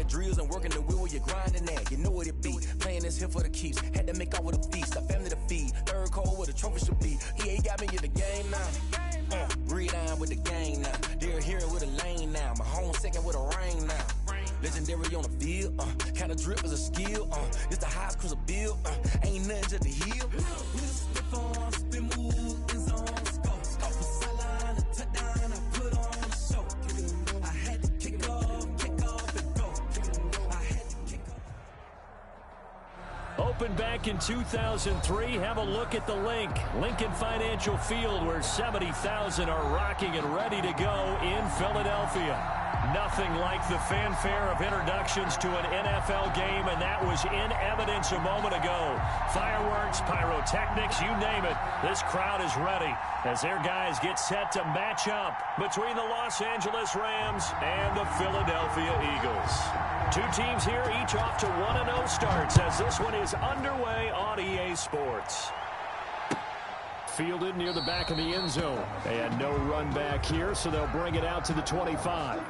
Running drills and working the wheel where you're grinding at. You know what it be. Playing this here for the keeps. Had to make out with a feast. Got family to feed. Third cold where the trophy should be. EA got me in the game now. Gridiron with the gang now. They're here with a lane now. My home second with a rain now. Legendary on the field. Kinda drip is a skill. It's the highest cruiser bill. Ain't nothing to the hill. Spin move in zone scope. Off the sideline, a touchdown. I put on the show. I had to kick off and go. I had to kick off. Opened back in 2003. Have a look at the link. Lincoln Financial Field, where 70,000 are rocking and ready to go in Philadelphia. Nothing like the fanfare of introductions to an NFL game, and that was in evidence a moment ago. Fireworks, pyrotechnics, you name it. This crowd is ready as their guys get set to match up between the Los Angeles Rams and the Philadelphia Eagles. Two teams here, each off to 1-0 starts as this one is underway on EA Sports. Fielded near the back of the end zone. And no run back here, so they'll bring it out to the 25.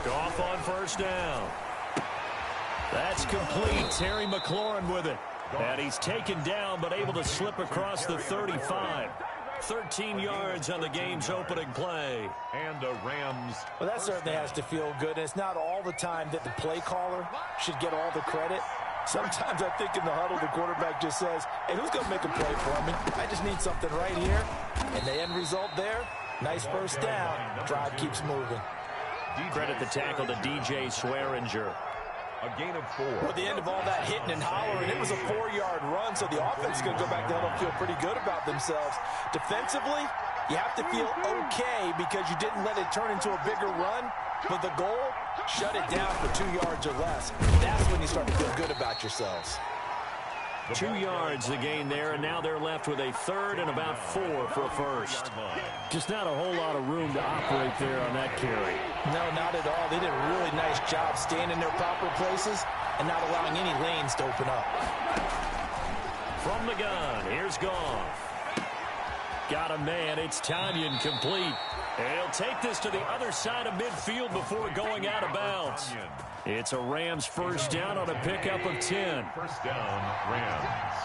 Goff on first down. That's complete. Terry McLaurin with it. And he's taken down, but able to slip across the 35. 13 yards on the game's opening play. And the Rams. Well, that certainly has to feel good. And it's not all the time that the play caller should get all the credit. Sometimes I think in the huddle, the quarterback just says, hey, who's going to make a play for me? I just need something right here. And the end result there, nice first down. Drive keeps moving. Credit the tackle to DJ Swearinger. A gain of 4. Well, at the end of all that hitting and hollering, it was a 4-yard run, so the offense is going to go back down and feel pretty good about themselves. Defensively, you have to feel okay because you didn't let it turn into a bigger run, but the goal, shut it down for 2 yards or less. That's when you start to feel good about yourselves. 2 yards the gain there, and now they're left with a third and about 4 for a first. Just not a whole lot of room to operate there on that carry. No, not at all. They did a really nice job staying in their proper places and not allowing any lanes to open up. From the gun, here's Goff. Got a man, it's Tonyan complete. He'll take this to the other side of midfield before going out of bounds. It's a Rams first down on a pickup of 10. First down, Rams.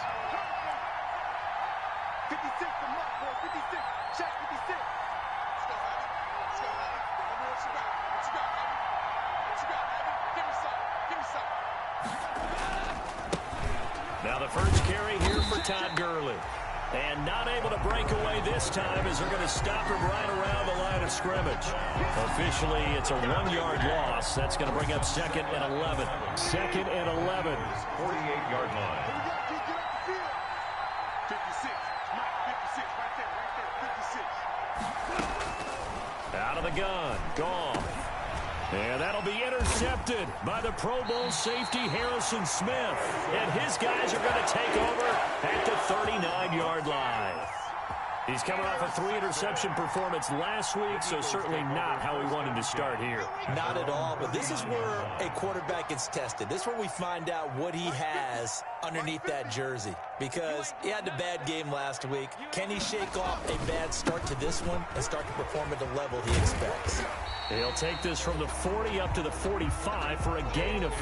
56 from Mark, 56. Check 56. Let's go, Abby. Let's go, Abby. What you got? What you got, Abby? What you got, Abby? Give me some. Give me some. Now the first carry here for Todd Gurley. And not able to break away this time as they're going to stop him right around the line of scrimmage. Officially, it's a 1-yard loss. That's going to bring up 2nd and 11. 2nd and 11. 48-yard line. 56. Mike, 56. Right there. 56. Out of the gun. Gone. And that'll be intercepted by the Pro Bowl safety Harrison Smith. And his guys are going to take over at the 39-yard line. He's coming off a 3-interception performance last week, so certainly not how he wanted to start here. Not at all, but this is where a quarterback gets tested. This is where we find out what he has underneath that jersey, because he had a bad game last week. Can he shake off a bad start to this one and start to perform at the level he expects? He'll take this from the 40 up to the 45 for a gain of 5.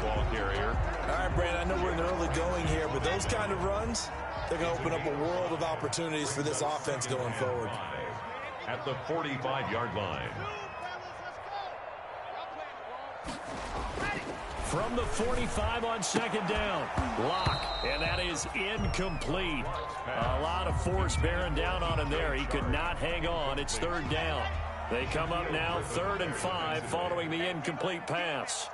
Ball carrier. All right, Brandon, I know we're in the early going here, but those kind of runs, they're going to open up a world of opportunities for this offense going forward. At the 45-yard line. From the 45 on 2nd down. Lock, and that is incomplete. A lot of force bearing down on him there. He could not hang on. It's 3rd down. They come up now 3rd and 5 following the incomplete pass.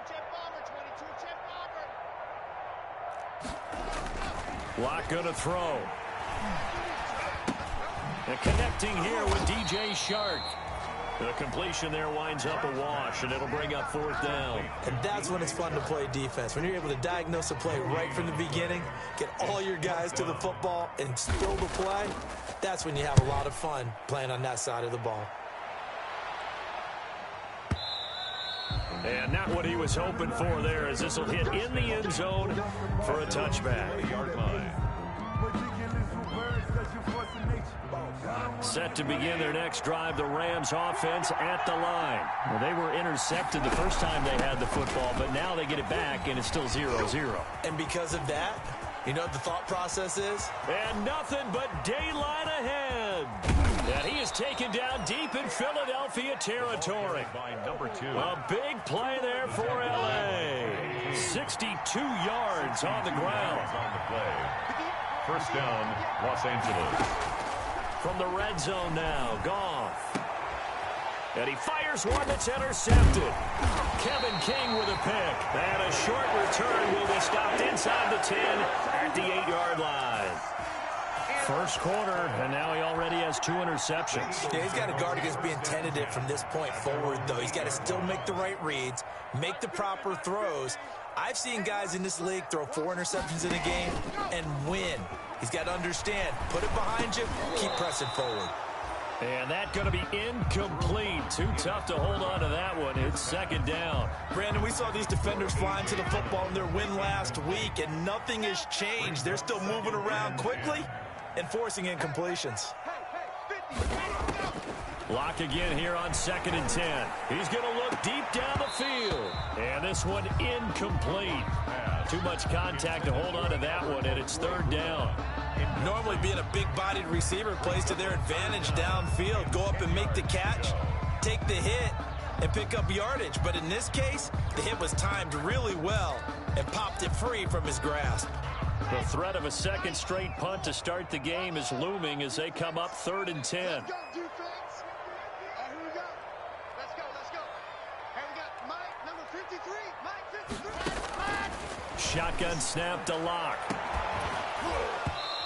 Jet bomber, 22 jet Locke going to throw. And connecting here with DJ Shark. The completion there winds up a wash, and it'll bring up 4th down. And that's when it's fun to play defense. When you're able to diagnose a play right from the beginning, get all your guys to the football, and spill the play, that's when you have a lot of fun playing on that side of the ball. And not what he was hoping for there, as this will hit in the end zone for a touchback. Yard line. Set to begin their next drive, the Rams offense at the line. Well, they were intercepted the first time they had the football, but now they get it back, and it's still 0-0. And because of that, you know what the thought process is? And nothing but daylight ahead. And he is taken down deep in Philadelphia territory. By number 2. A big play there for L.A. 62 yards on the ground. On the play. First down, Los Angeles. From the red zone now, Goff. And he fires one that's intercepted. Kevin King with a pick. And a short return will be stopped inside the 10 at the 8-yard line. First quarter, and now he already has 2 interceptions. Yeah, he's got to guard against being tentative from this point forward, though. He's got to still make the right reads, make the proper throws. I've seen guys in this league throw 4 interceptions in a game and win. He's got to understand, put it behind you, keep pressing forward. And that's going to be incomplete. Too tough to hold on to that one. It's second down. Brandon, we saw these defenders flying to the football in their win last week, and nothing has changed. They're still moving around quickly and forcing incompletions. Locke again here on 2nd and 10. He's going to look deep down the field. And this one incomplete. Too much contact to hold on to that one, and it's 3rd down. Normally being a big-bodied receiver plays to their advantage downfield. Go up and make the catch, take the hit, and pick up yardage. But in this case, the hit was timed really well and popped it free from his grasp. The threat of a second straight punt to start the game is looming as they come up 3rd and 10. Let's go, defense. Here we go. Let's go, let's go. Here we got Mike, number 53. Mike, 53. Mike. Shotgun snap to Locke.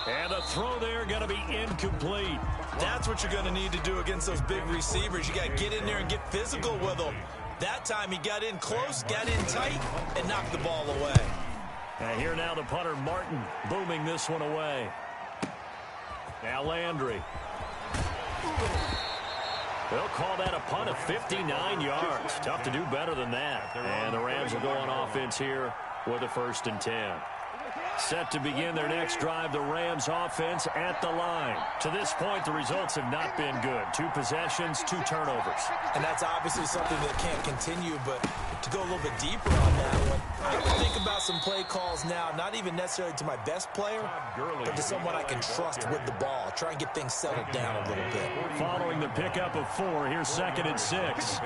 And the throw there going to be incomplete. That's what you're going to need to do against those big receivers. You got to get in there and get physical with them. That time he got in close, got in tight, and knocked the ball away. And here now the punter, Martin, booming this one away. Now Landry. They'll call that a punt of 59 yards. Tough to do better than that. And the Rams will go on offense here with a 1st and 10. Set to begin their next drive, the Rams offense at the line. To this point, the results have not been good. 2 possessions, 2 turnovers. And that's obviously something that can't continue, but to go a little bit deeper on that one, I would think about some play calls now, not even necessarily to my best player, but to someone I can trust with the ball. Try and get things settled down a little bit. Following the pickup of 4, here's 2nd and 6.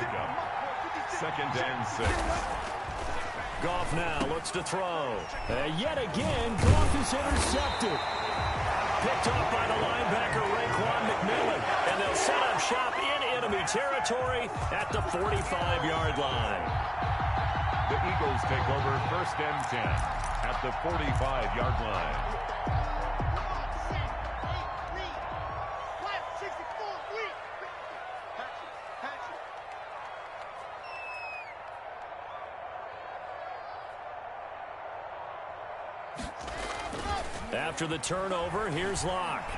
2nd and 6. Goff now looks to throw. Yet again, Goff is intercepted. Picked off by the linebacker, Raekwon McMillan. And they'll set up shop in enemy territory at the 45-yard line. The Eagles take over 1st and 10 at the 45-yard line. After the turnover, here's Locke.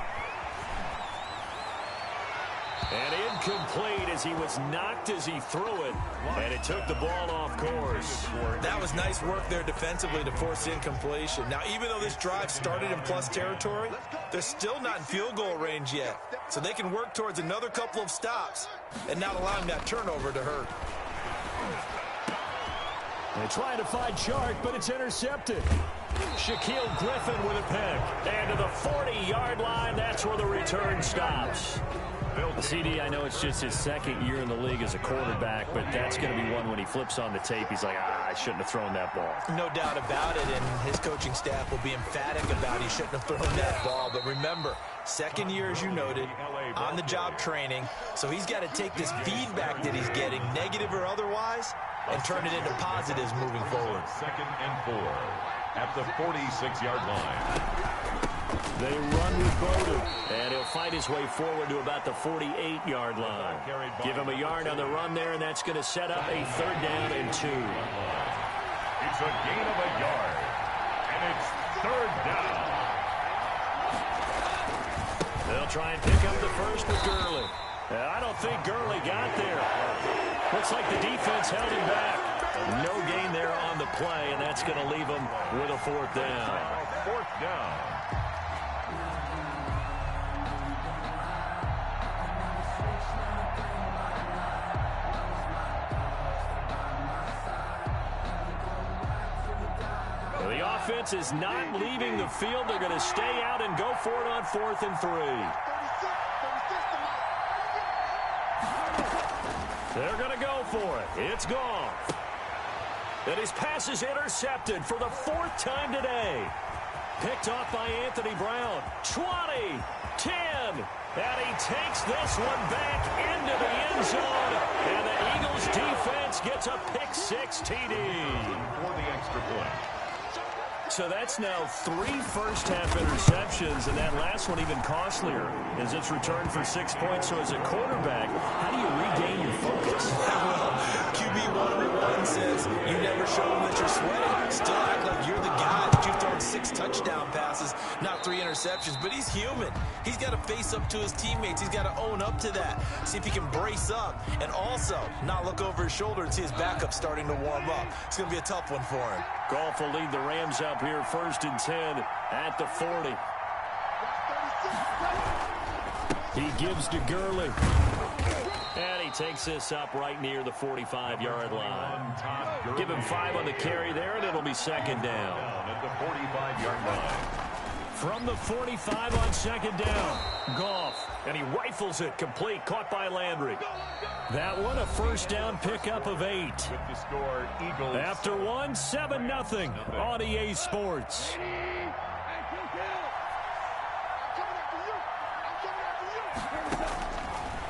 And incomplete as he was knocked as he threw it. And it took the ball off course. That was nice work there defensively to force incompletion. Now, even though this drive started in plus territory, they're still not in field goal range yet. So they can work towards another couple of stops and not allowing that turnover to hurt. They're trying to find Shark, but it's intercepted. Shaquille Griffin with a pick. And to the 40-yard line, that's where the return stops. CD, I know it's just his 2nd year in the league as a quarterback, but that's going to be one when he flips on the tape. He's like, I shouldn't have thrown that ball. No doubt about it, and his coaching staff will be emphatic about he shouldn't have thrown that ball. But remember, 2nd year, as you noted, on-the-job training. So he's got to take this feedback that he's getting, negative or otherwise, and turn it into positives moving forward. 2nd and 4. at the 46-yard line. They run with Bowden, and he'll fight his way forward to about the 48-yard line. Give him a yard on the run there, and that's going to set up a 3rd down and 2. It's a gain of a yard, and it's 3rd down. They'll try and pick up the first with Gurley. I don't think Gurley got there. Looks like the defense held him back. No gain there on the play, and that's going to leave him with a 4th down. 4th down. The offense is not leaving the field. They're going to stay out and go for it on 4th and 3. They're going to go for it. It's gone. And his pass is intercepted for the 4th time today. Picked off by Anthony Brown. 20, 10, and he takes this one back into the end zone. And the Eagles defense gets a pick-6 TD. For the extra point. So that's now 3 first-half interceptions, and that last one even costlier as it's returned for 6 points. So as a quarterback, how do you regain your focus? Well, QB 101 says you never show them that you're sweating. Still act like you're the guy that you've thrown 6 touchdown passes, not 3 interceptions. But he's human. He's got to face up to his teammates. He's got to own up to that. See if he can brace up and also not look over his shoulder and see his backup starting to warm up. It's going to be a tough one for him. Goff will lead the Rams up here 1st and 10 at the 40. He gives to Gurley. And he takes this up right near the 45-yard line. Give him 5 on the carry there, and it'll be 2nd down. At the 45-yard line. From the 45 on 2nd down, Goff, and he rifles it complete, caught by Landry. That one, a 1st down pickup of 8. With the score, Eagles. After one, 7-0 on EA Sports.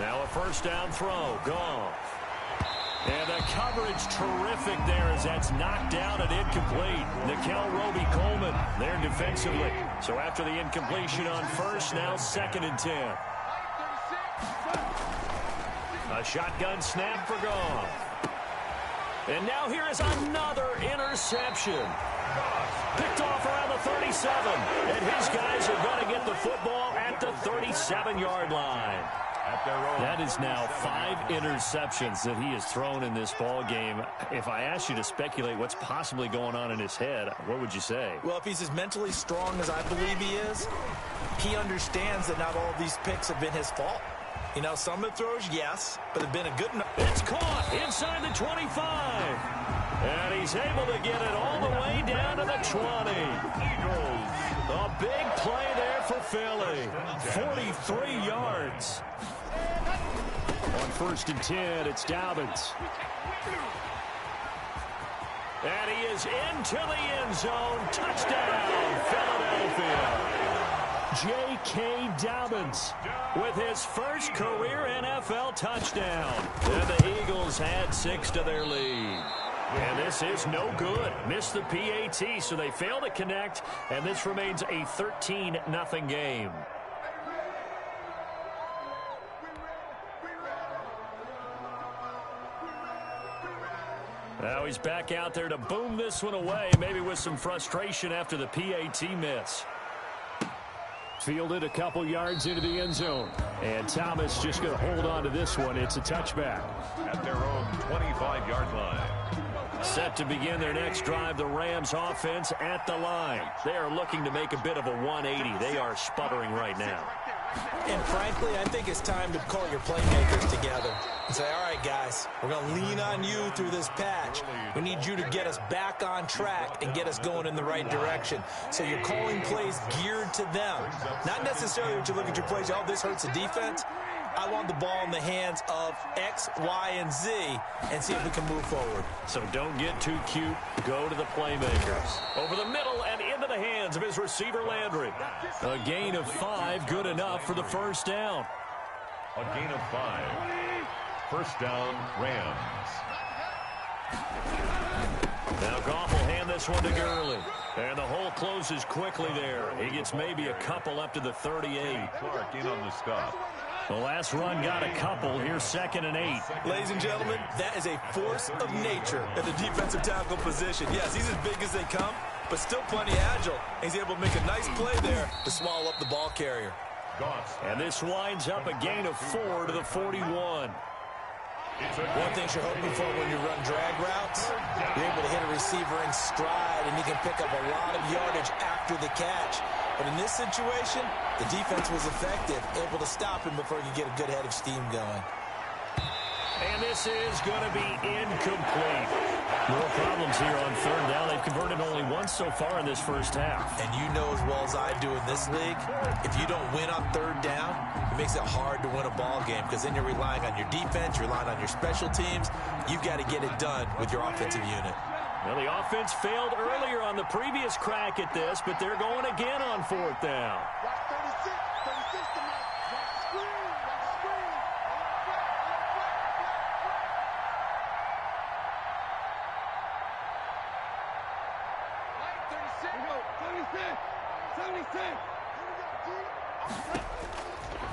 Now a 1st down throw, Goff. And the coverage terrific there as that's knocked down and incomplete. Nickel Roby-Coleman there defensively. So after the incompletion on 1st, now 2nd and 10. A shotgun snap for Goff. And now here is another interception. Picked off around the 37. And his guys are going to get the football at the 37-yard line. That is now 5 interceptions that he has thrown in this ball game. If I asked you to speculate what's possibly going on in his head, what would you say? Well, if he's as mentally strong as I believe he is, he understands that not all of these picks have been his fault. You know, some of the throws, yes, but have been a good enough. It's caught inside the 25. And he's able to get it all the way down to the 20. Eagles. A big play there for Philly. 43 yards. On 1st and 10, it's Dobbins. And he is into the end zone. Touchdown, Philadelphia. J.K. Dobbins with his first career NFL touchdown. And the Eagles add 6 to their lead. And this is no good. Missed the PAT, so they fail to connect, and this remains a 13-0 game. Now he's back out there to boom this one away, maybe with some frustration after the PAT miss. Fielded a couple yards into the end zone. And Thomas just going to hold on to this one. It's a touchback. At their own 25-yard line. Set to begin their next drive, the Rams offense at the line. They are looking to make a bit of a 180. They are sputtering right now. And frankly, I think it's time to call your playmakers together and say, all right, guys, we're going to lean on you through this patch. We need you to get us back on track and get us going in the right direction. So you're calling plays geared to them. Not necessarily what you look at your plays, oh, this hurts the defense. I want the ball in the hands of X, Y, and Z and see if we can move forward. So don't get too cute. Go to the playmakers. Over the middle and into the hands of his receiver, Landry. A gain of 5, good enough for the 1st down. A gain of 5. 1st down, Rams. Now Goff will hand this one to Gurley. And the hole closes quickly there. He gets maybe a couple up to the 38. Clark in on the stop. The last run got a couple. Here's 2nd and 8. Ladies and gentlemen, that is a force of nature at the defensive tackle position. Yes, he's as big as they come, but still plenty agile. He's able to make a nice play there to swallow up the ball carrier. And this winds up a gain of 4 to the 41. One thing you're hoping for when you run drag routes, you're able to hit a receiver in stride, and you can pick up a lot of yardage after the catch. But in this situation, the defense was effective, able to stop him before he could get a good head of steam going. And this is going to be incomplete. More problems here on 3rd down. They've converted only once so far in this first half. And you know as well as I do in this league, if you don't win on 3rd down, it makes it hard to win a ball game because then you're relying on your defense, you're relying on your special teams. You've got to get it done with your offensive unit. Well, the offense failed earlier on the previous crack at this, but they're going again on 4th down. Watch 36 tonight. Watch the screen. Watch the screen.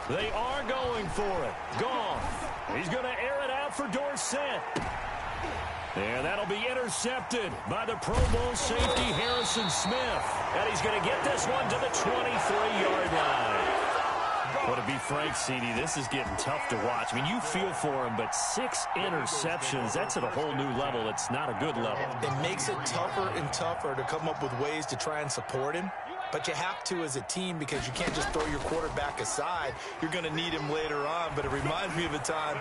They are going for it. Gone. He's going to air it out for Dorsett. And that'll be intercepted by the Pro Bowl safety Harrison Smith. And he's going to get this one to the 23-yard line. Well, to be frank, CD, this is getting tough to watch. I mean, you feel for him, but 6 interceptions, that's at a whole new level. It's not a good level. It makes it tougher and tougher to come up with ways to try and support him. But you have to as a team because you can't just throw your quarterback aside. You're going to need him later on. But it reminds me of a time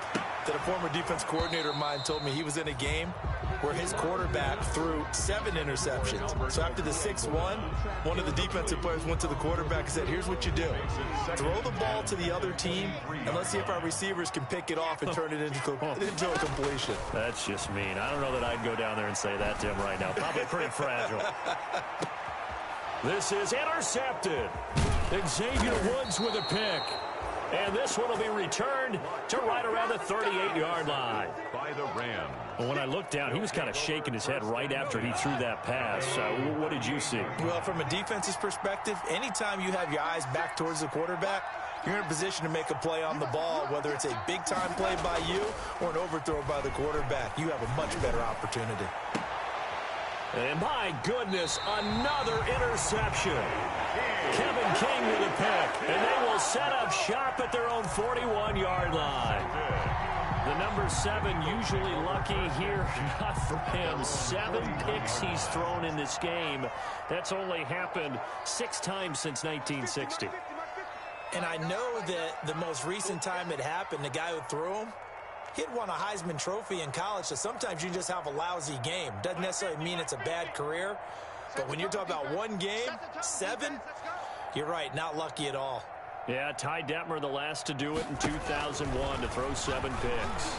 that a former defense coordinator of mine told me he was in a game where his quarterback threw 7 interceptions. So after the 6-1, one of the defensive players went to the quarterback and said, here's what you do. Throw the ball to the other team, and let's see if our receivers can pick it off and turn it into a completion. That's just mean. I don't know that I'd go down there and say that to him right now. Probably pretty fragile. This is intercepted. Xavier Woods with a pick. And this one will be returned to right around the 38-yard line. By the Rams. Well, when I looked down, he was kind of shaking his head right after he threw that pass. What did you see? Well, from a defense's perspective, anytime you have your eyes back towards the quarterback, you're in a position to make a play on the ball, whether it's a big-time play by you or an overthrow by the quarterback. You have a much better opportunity. And my goodness, another interception. Kevin King with a pick, and they will set up shop at their own 41-yard line. The number 7 usually lucky here, not for him. 7 picks he's thrown in this game. That's only happened 6 times since 1960. And I know that the most recent time it happened, the guy who threw him, he'd won a Heisman Trophy in college, so sometimes you just have a lousy game. Doesn't necessarily mean it's a bad career, but when you're talking about one game, 7, you're right, not lucky at all. Yeah, Ty Detmer, the last to do it in 2001, to throw 7 picks.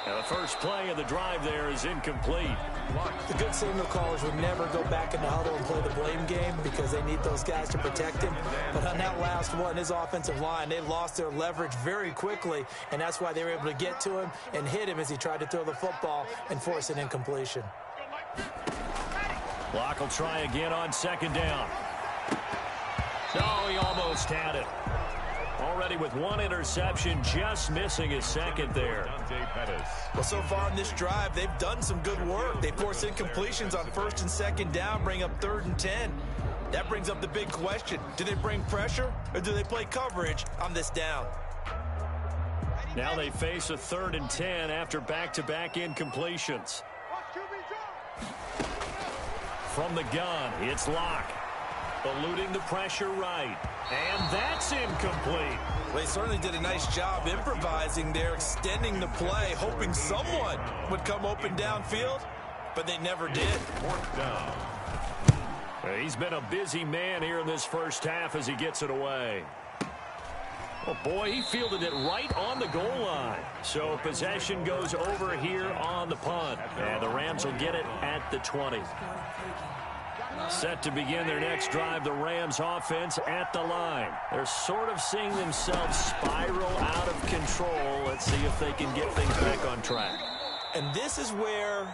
And the first play of the drive there is incomplete. The good signal callers would never go back in the huddle and play the blame game because they need those guys to protect him. But on that last one, his offensive line, they lost their leverage very quickly, and that's why they were able to get to him and hit him as he tried to throw the football and force an incompletion. Locke will try again on 2nd down. No, he almost had it. Already with 1 interception, just missing his 2nd there. Well, so far in this drive, they've done some good work. They force incompletions on 1st and 2nd down, bring up 3rd and 10. That brings up the big question. Do they bring pressure or do they play coverage on this down? Now they face a 3rd and 10 after back-to-back incompletions. From the gun, it's Locke. Eluding the pressure right. And that's incomplete. Well, they certainly did a nice job improvising there, extending the play, hoping someone would come open downfield, but they never did. 4th down. He's been a busy man here in this first half as he gets it away. Oh, boy, he fielded it right on the goal line. So possession goes over here on the punt. And the Rams will get it at the 20. Set to begin their next drive, the Rams offense at the line. They're sort of seeing themselves spiral out of control. Let's see if they can get things back on track. And this is where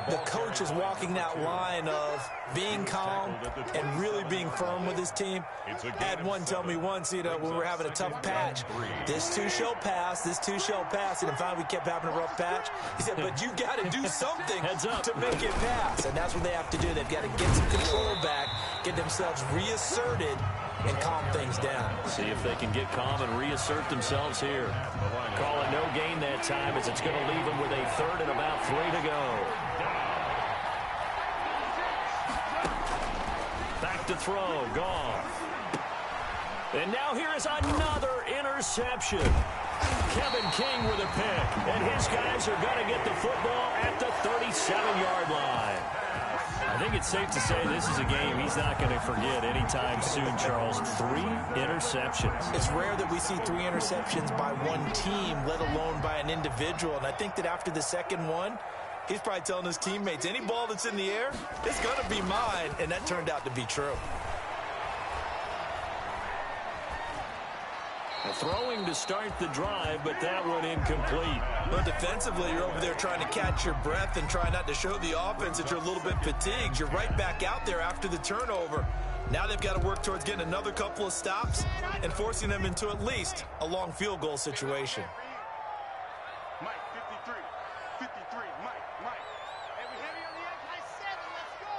the coach is walking that line of being calm and really being firm with his team. I had one tell me once, when we were having a tough patch, this too shall pass, this too shall pass. And finally we kept having a rough patch. He said, but you got to do something to make it pass. And that's what they have to do. They've got to get some control back, get themselves reasserted, and calm things down. See if they can get calm and reassert themselves here. Call it no gain that time as it's going to leave them with a third and about 3 to go. Back to throw, Goff. And now here is another interception. Kevin King with a pick, and his guys are going to get the football at the 37-yard line. I think it's safe to say this is a game he's not going to forget anytime soon, Charles. 3 interceptions. It's rare that we see 3 interceptions by one team, let alone by an individual. And I think that after the second one, he's probably telling his teammates, any ball that's in the air, it's going to be mine. And that turned out to be true. Throwing to start the drive, but that one incomplete. But defensively, you're over there trying to catch your breath and try not to show the offense that you're a little bit fatigued. You're right back out there after the turnover. Now they've got to work towards getting another couple of stops and forcing them into at least a long field goal situation. Mike, 53. 53. Mike. And we heavy on the edge. High 7. Let's go.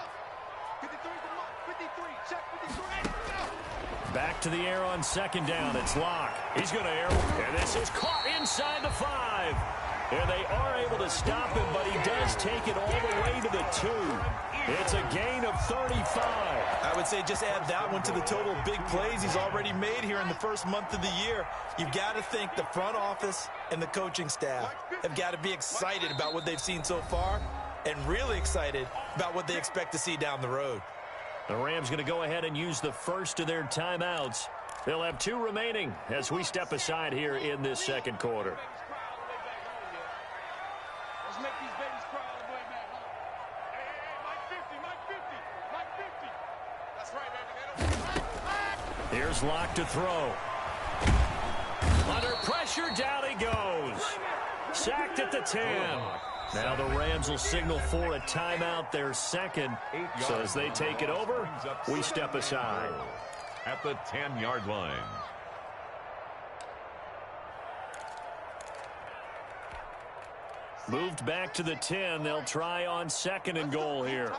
53 to Mike. 53. Check 53. Go. Back to the air on second down. It's Locke. He's going to air. And this is caught inside the 5. And they are able to stop him, but he does take it all the way to the 2. It's a gain of 35. I would say just add that one to the total of big plays he's already made here in the first month of the year. You've got to think the front office and the coaching staff have got to be excited about what they've seen so far and really excited about what they expect to see down the road. The Rams going to go ahead and use the first of their timeouts. They'll have 2 remaining as we step aside here in this second quarter. Let's make these babies cry all the way back. Hey, Mike 50. That's right, baby. Here's Locke to throw. Under pressure, down he goes. Sacked at the 10. Now the Rams will signal for a timeout, their second. So as they take it over, we step aside. At the 10-yard line. Moved back to the 10. They'll try on second and goal here.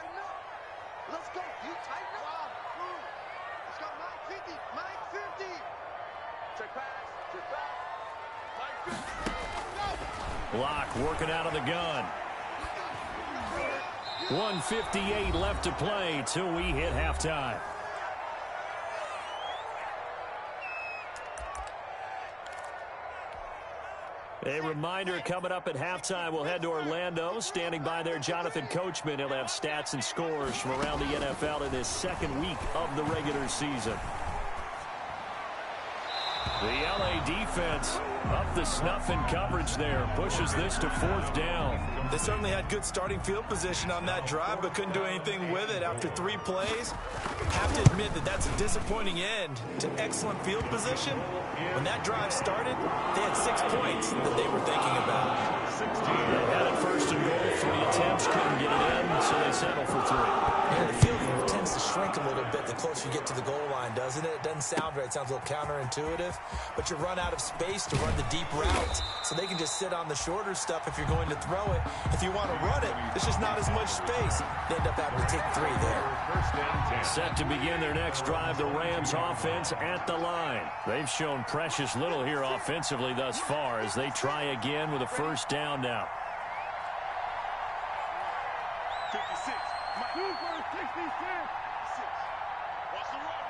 Let's go. You tighten up. Let's go. Mike 50. Mike 50. Check pass. Mike 50. Go. Locke working out of the gun. 1:58 left to play till we hit halftime. A reminder coming up at halftime, we'll head to Orlando. Standing by there, Jonathan Coachman. He'll have stats and scores from around the NFL in his second week of the regular season. The LA defense up the snuff in coverage there. Pushes this to 4th down. They certainly had good starting field position on that drive, but couldn't do anything with it after 3 plays. Have to admit that that's a disappointing end to excellent field position. When that drive started, they had 6 points that they were thinking about. They had it first and goal, 3 attempts, couldn't get it in, so they settled for 3. Yeah, the field tends to shrink a little bit the closer you get to the goal line, doesn't it? It doesn't sound right. It sounds a little counterintuitive, but you run out of space to run the deep routes, so they can just sit on the shorter stuff if you're going to throw it. If you want to run it, there's just not as much space. They end up having to take 3 there. Set to begin their next drive, the Rams offense at the line. They've shown precious little here offensively thus far as they try again with a first down now. 56. Mike. 66. Watch the run.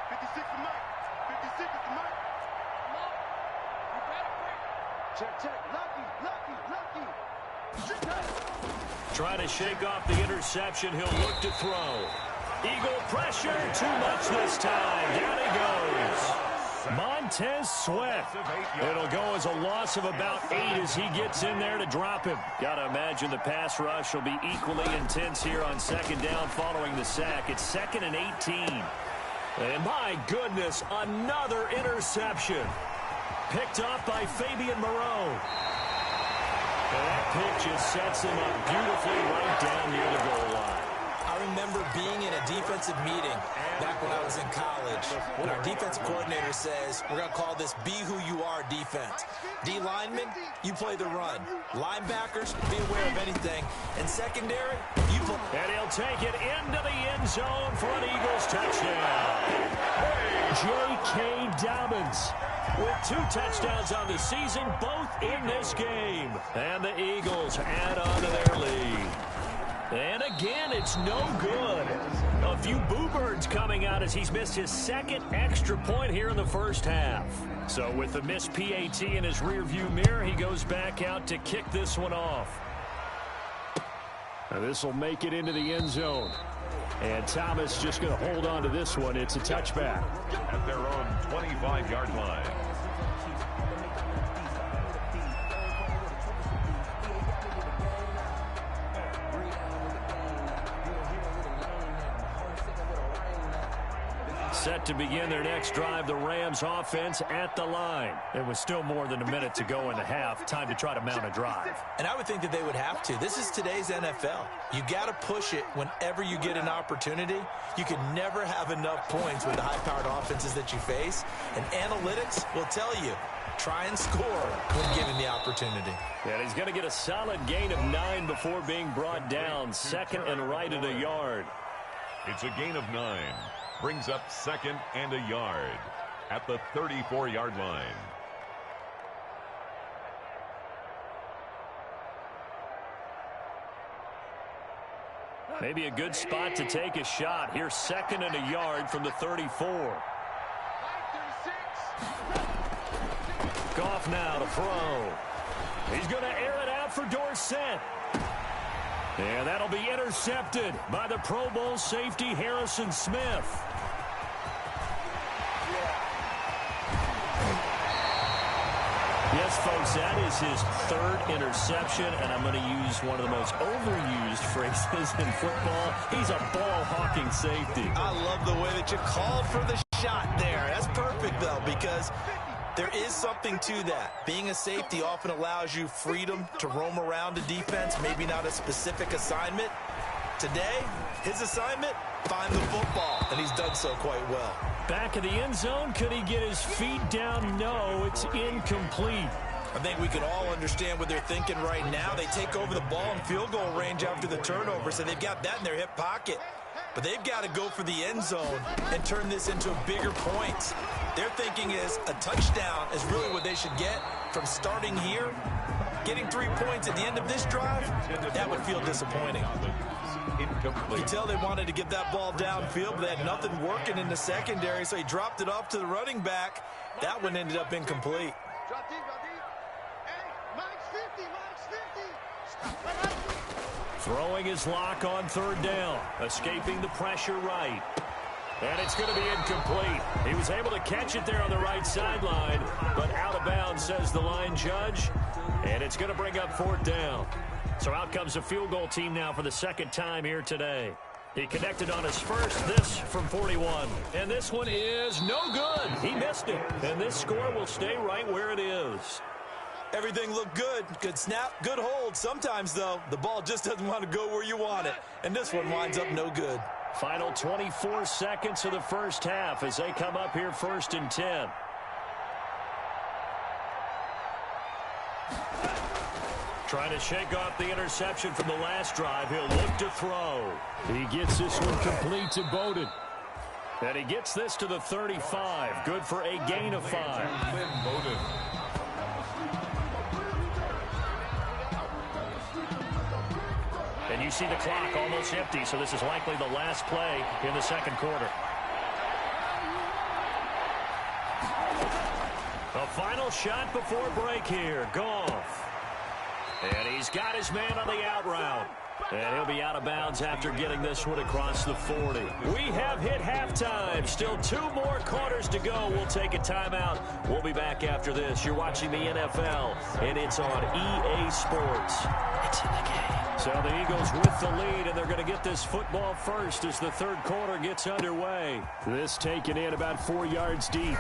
56 to Mike. 56 to Mike. Come on. You better break. Check. Lucky. Trying to shake off the interception. He'll look to throw. Eagle pressure. Too much this time. Down he goes. Montez Sweat. It'll go as a loss of about 8 as he gets in there to drop him. Got to imagine the pass rush will be equally intense here on second down following the sack. It's 2nd and 18. And my goodness, another interception. Picked up by Fabian Moreau. And that pick just sets him up beautifully right down near the goal line. I remember being in a defensive meeting back when I was in college, and our defensive coordinator says, we're going to call this Be Who You Are defense. D linemen, you play the run. Linebackers, be aware of anything. And secondary, you play. And he'll take it into the end zone for an Eagles touchdown. J.K. Dobbins with 2 touchdowns on the season, both in this game. And the Eagles add on to their lead. And again, it's no good. A few boo birds coming out as he's missed his 2nd extra point here in the first half. So with the missed PAT in his rearview mirror, he goes back out to kick this one off. Now this will make it into the end zone. And Thomas just going to hold on to this one. It's a touchback. At their own 25-yard line. Set to begin their next drive, the Rams offense at the line. It was still more than a minute to go in the half. Time to try to mount a drive. And I would think that they would have to. This is today's NFL. You got to push it whenever you get an opportunity. You can never have enough points with the high-powered offenses that you face. And analytics will tell you, try and score when given the opportunity. And he's going to get a solid gain of 9 before being brought down. 2nd and right at a yard. It's a gain of 9. Brings up 2nd and a yard at the 34-yard line. Maybe a good spot to take a shot. Here's 2nd and a yard from the 34. Goff now to throw. He's going to air it out for Dorsett. And that'll be intercepted by the Pro Bowl safety Harrison Smith. Yes, folks, that is his 3rd interception, and I'm going to use one of the most overused phrases in football. He's a ball-hawking safety. I love the way that you called for the shot there. That's perfect, though, because there is something to that. Being a safety often allows you freedom to roam around a defense, maybe not a specific assignment. Today, his assignment, find the football, and he's done so quite well. Back in the end zone, could he get his feet down? No, it's incomplete. I think we can all understand what they're thinking right now. They take over the ball in field goal range after the turnover, so they've got that in their hip pocket. But they've got to go for the end zone and turn this into bigger points. Their thinking is a touchdown is really what they should get from starting here. Getting 3 points at the end of this drive, that would feel disappointing. Incomplete. You could tell they wanted to get that ball downfield, but they had nothing working in the secondary, so he dropped it off to the running back. That one ended up incomplete. Drop deep, drop deep. Hey, Mike's 50, 50. Throwing his lock on 3rd down. Escaping the pressure right. And it's going to be incomplete. He was able to catch it there on the right sideline, but out of bounds, says the line judge. And it's going to bring up 4th down. So out comes a field goal team now for the 2nd time here today. He connected on his first, this from 41. And this one is no good. He missed it. And this score will stay right where it is. Everything looked good. Good snap, good hold. Sometimes, though, the ball just doesn't want to go where you want it. And this one winds up no good. Final 24 seconds of the first half as they come up here 1st and 10. Trying to shake off the interception from the last drive. He'll look to throw. He gets this one complete to Bowden. And he gets this to the 35. Good for a gain of 5. Lynn Bowden. And you see the clock almost empty, so this is likely the last play in the 2nd quarter. A final shot before break here. Goff. And he's got his man on the out route. And he'll be out of bounds after getting this one across the 40. We have hit halftime. Still 2 more quarters to go. We'll take a timeout. We'll be back after this. You're watching the NFL, and it's on EA Sports. It's in the game. So the Eagles with the lead, and they're going to get this football first as the 3rd quarter gets underway. This taken in about 4 yards deep.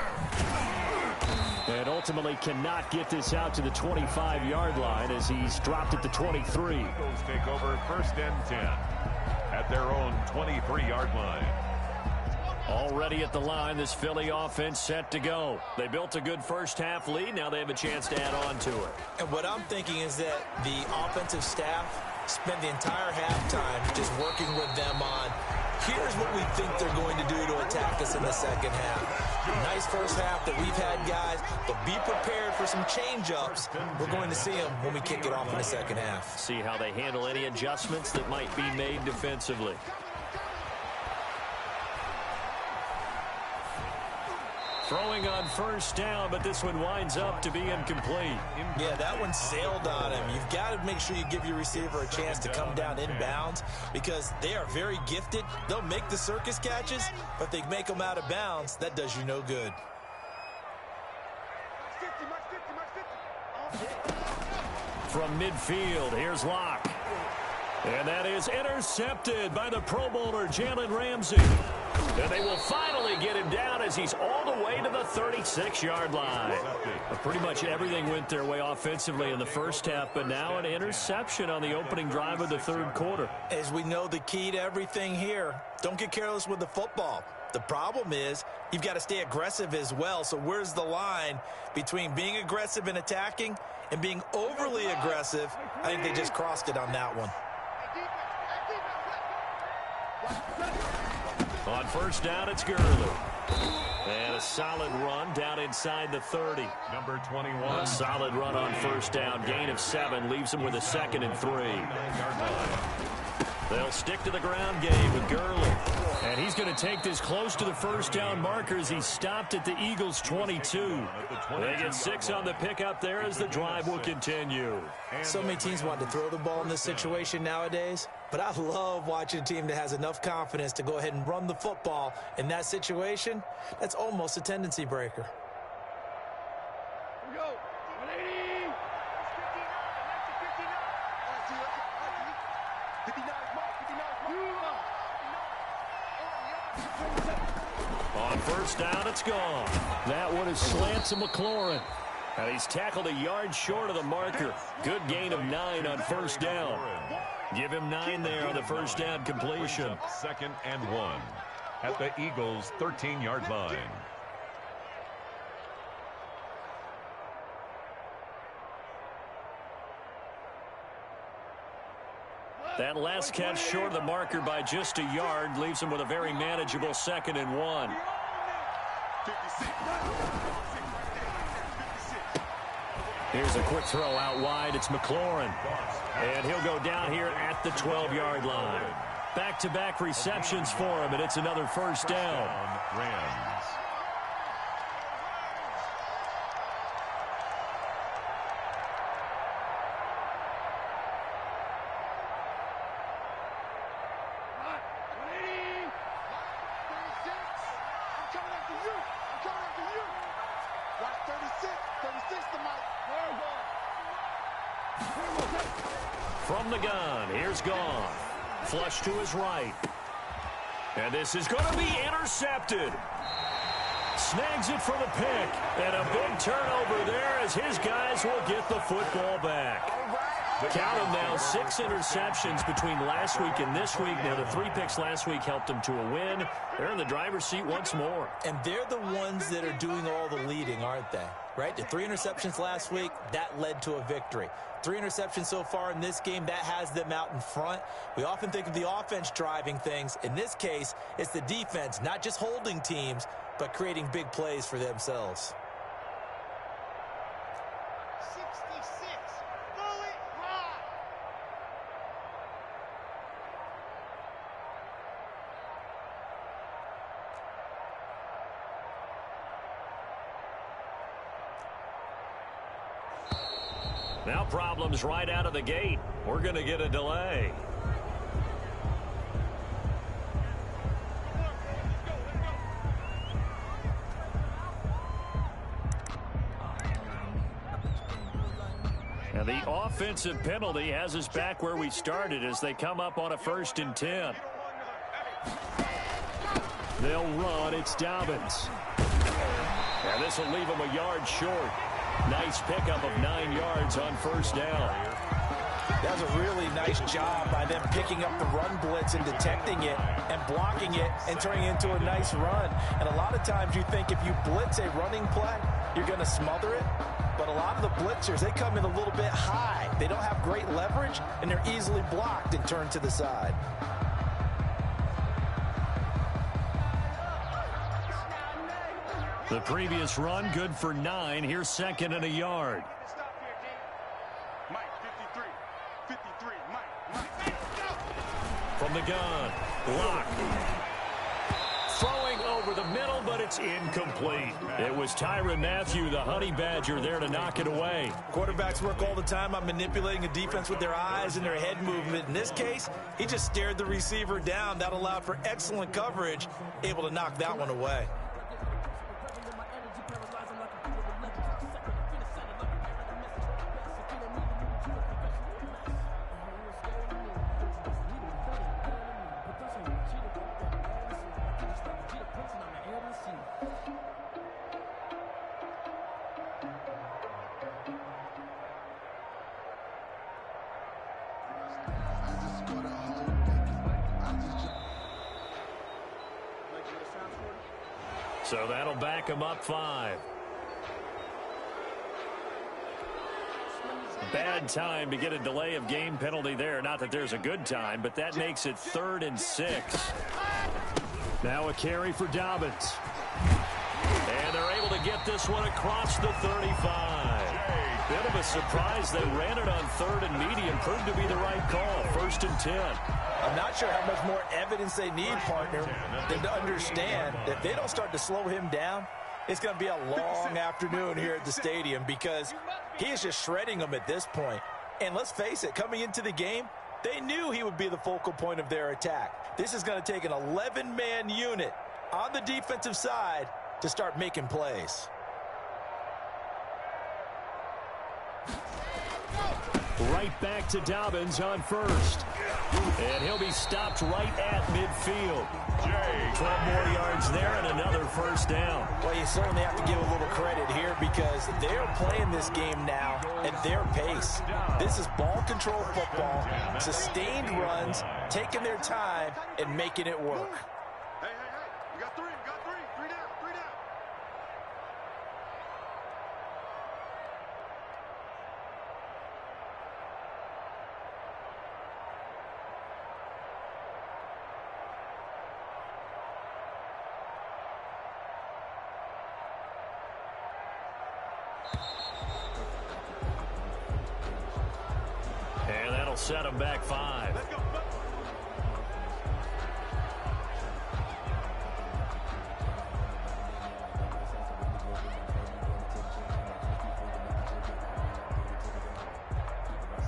And ultimately cannot get this out to the 25-yard line as he's dropped at the 23. Eagles take over 1st and 10 at their own 23-yard line. Already at the line, this Philly offense set to go. They built a good first-half lead. Now they have a chance to add on to it. And what I'm thinking is that the offensive staff spent the entire halftime just working with them on, here's what we think they're going to do to attack us in the second half. Nice first half that we've had, guys, but be prepared for some change-ups. We're going to see them when we kick it off in the second half. See how they handle any adjustments that might be made defensively. Throwing on 1st down, but this one winds up to be incomplete. Yeah, that one sailed on him. You've got to make sure you give your receiver a chance to come down inbounds because they are very gifted. They'll make the circus catches, but they make them out of bounds. That does you no good. From midfield, here's Locke. And that is intercepted by the Pro Bowler, Jalen Ramsey. And they will finally get him down as he's all the way to the 36-yard line. Pretty much everything went their way offensively in the first half, but now an interception on the opening drive of the third quarter. As we know, the key to everything here, don't get careless with the football. The problem is you've got to stay aggressive as well. So where's the line between being aggressive and attacking and being overly aggressive? I think they just crossed it on that one. On 1st down, it's Gurley. And a solid run down inside the 30. Number 21. A solid run on 1st down. Gain of 7 leaves him with a 2nd and 3. They'll stick to the ground game with Gurley. And he's going to take this close to the 1st down marker as he stopped at the Eagles' 22. They get 6 on the pickup there as the drive will continue. So many teams want to throw the ball in this situation nowadays, but I love watching a team that has enough confidence to go ahead and run the football in that situation. That's almost a tendency breaker. Here we go. 180. 59. On 1st down, it's gone. That one is slant to McLaurin. And he's tackled a yard short of the marker. Good gain of 9 on 1st down. Give him 9 there on the 1st down completion. 2nd and 1 at the Eagles' 13-yard line. That last catch short of the marker by just a yard leaves him with a very manageable 2nd and 1. Here's a quick throw out wide. It's McLaurin. And he'll go down here at the 12-yard line. Back-to-back receptions for him, and it's another 1st down. Rams. From the gun, here's Goff. Flush to his right. And this is going to be intercepted. Snags it for the pick. And a big turnover there as his guys will get the football back. Count them now, 6 interceptions between last week and this week. Now, the 3 picks last week helped them to a win. They're in the driver's seat once more. And they're the ones that are doing all the leading, aren't they? Right? The 3 interceptions last week, that led to a victory. 3 interceptions so far in this game, that has them out in front. We often think of the offense driving things. In this case, it's the defense, not just holding teams, but creating big plays for themselves. 66. Fully high. Now problems right out of the gate. We're going to get a delay. And the offensive penalty has us back where we started as they come up on a 1st and 10. They'll run. It's Dobbins. And this will leave him a yard short. Nice pickup of 9 yards on first down. That was a really nice job by them picking up the run blitz and detecting it and blocking it and turning it into a nice run. And a lot of times you think if you blitz a running play, you're going to smother it. But a lot of the blitzers, they come in a little bit high. They don't have great leverage, and they're easily blocked and turned to the side. The previous run, good for 9. Here's second and a yard. Mike, 53, Mike. From the gun, Locke. Throwing over the middle, but it's incomplete. It was Tyrann Mathieu, the Honey Badger, there to knock it away. Quarterbacks work all the time on manipulating a defense with their eyes and their head movement. In this case, he just stared the receiver down. That allowed for excellent coverage, able to knock that one away. So that'll back him up 5. Bad time to get a delay of game penalty there. Not that there's a good time, but that makes it 3rd and 6. Now a carry for Dobbins. And they're able to get this one across the 35. Bit of a surprise. They ran it on 3rd and medium. Proved to be the right call. 1st and 10. I'm not sure how much more evidence they need, partner, than to understand that if they don't start to slow him down, it's going to be a long afternoon here at the stadium because he is just shredding them at this point. And let's face it, coming into the game, they knew he would be the focal point of their attack. This is going to take an 11-man unit on the defensive side to start making plays. Right back to Dobbins on 1st. And he'll be stopped right at midfield. 12 more yards there and another 1st down. Well, you certainly have to give a little credit here because they're playing this game now at their pace. This is ball control football, sustained runs, taking their time and making it work. Hey, you got 3, three down. And that'll set him back 5. Let's go.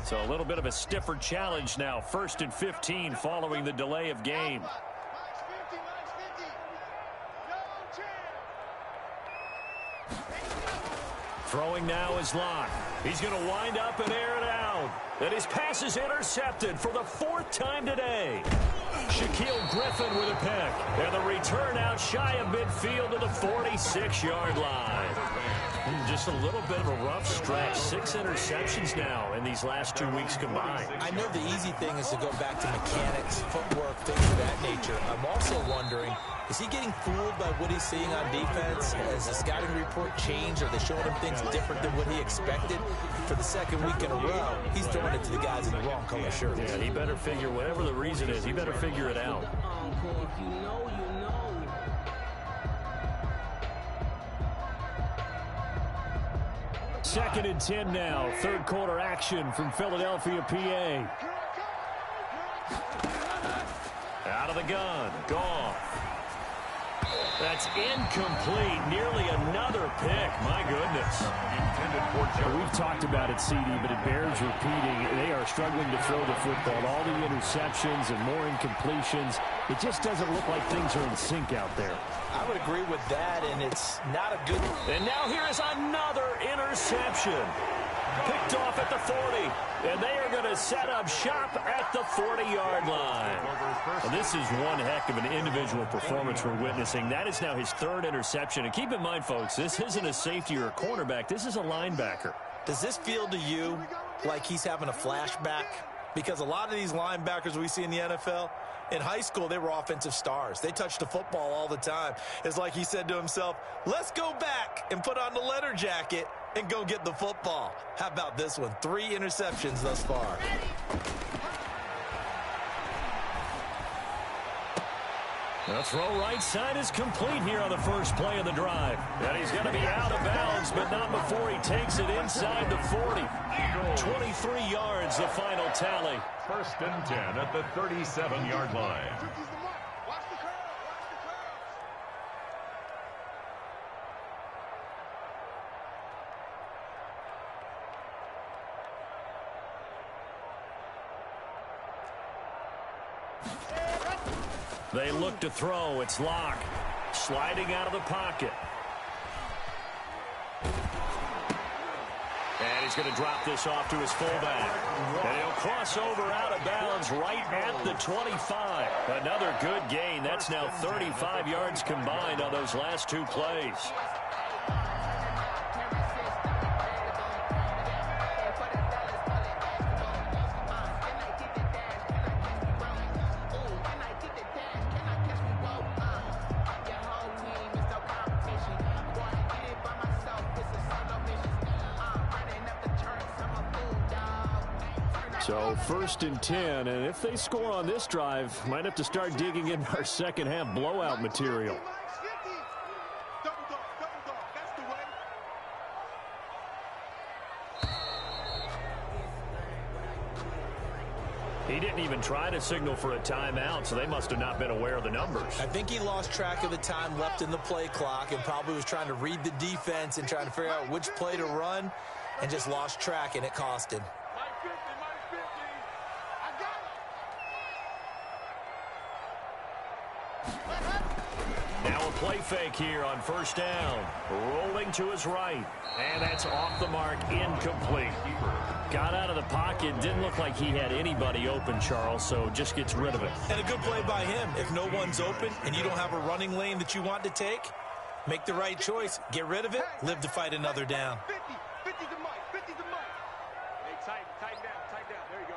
So a little bit of a stiffer challenge now. 1st and 15 following the delay of game. Max 50. No chance. Throwing now is Locke. He's going to wind up and air it out. And his pass is intercepted for the 4th time today. Shaquill Griffin with a pick. And the return out shy of midfield to the 46-yard line. Just a little bit of a rough stretch. 6 interceptions now in these last 2 weeks combined. I know the easy thing is to go back to mechanics, footwork, things of that nature. I'm also wondering, is he getting fooled by what he's seeing on defense? Has the scouting report changed? Are they showing him things different than what he expected? For the 2nd week in a row, he's throwing it to the guys in the wrong color shirts. Yeah, he better figure, whatever the reason is, he better figure it out. Second and 10 now. 3rd quarter action from Philadelphia, PA. Out of the gun. Goff. That's incomplete. Nearly another pick. My goodness. We've talked about it, CD, but it bears repeating. They are struggling to throw the football. All the interceptions and more incompletions. It just doesn't look like things are in sync out there. I would agree with that, and it's not a good... And now here is another interception. Picked off at the 40. And they are going to set up shop at the 40-yard line. Well, this is one heck of an individual performance we're witnessing. That is now his third interception. And keep in mind, folks, this isn't a safety or a cornerback. This is a linebacker. Does this feel to you like he's having a flashback? Because a lot of these linebackers we see in the NFL, in high school, they were offensive stars. They touched the football all the time. It's like he said to himself, let's go back and put on the leather jacket and go get the football. How about this one? 3 interceptions thus far. The throw right side is complete here on the first play of the drive. And he's going to be out of bounds, but not before he takes it inside the 40. 23 yards, the final tally. 1st and 10 at the 37-yard line. They look to throw. It's Locke sliding out of the pocket. And he's going to drop this off to his fullback. And he'll cross over out of bounds right at the 25. Another good gain. That's now 35 yards combined on those last 2 plays. So 1st and 10, and if they score on this drive, might have to start digging in our second half blowout material. He didn't even try to signal for a timeout, so they must have not been aware of the numbers. I think he lost track of the time left in the play clock and probably was trying to read the defense and trying to figure out which play to run and just lost track, and it cost him. Now a play fake here on 1st down. Rolling to his right. And that's off the mark, incomplete. Got out of the pocket. Didn't look like he had anybody open, Charles, so just gets rid of it. And a good play by him. If no one's open and you don't have a running lane that you want to take, make the right choice. Get rid of it. Live to fight another down. 50 to Mike. 50 to Mike. Hey, tighten down. There you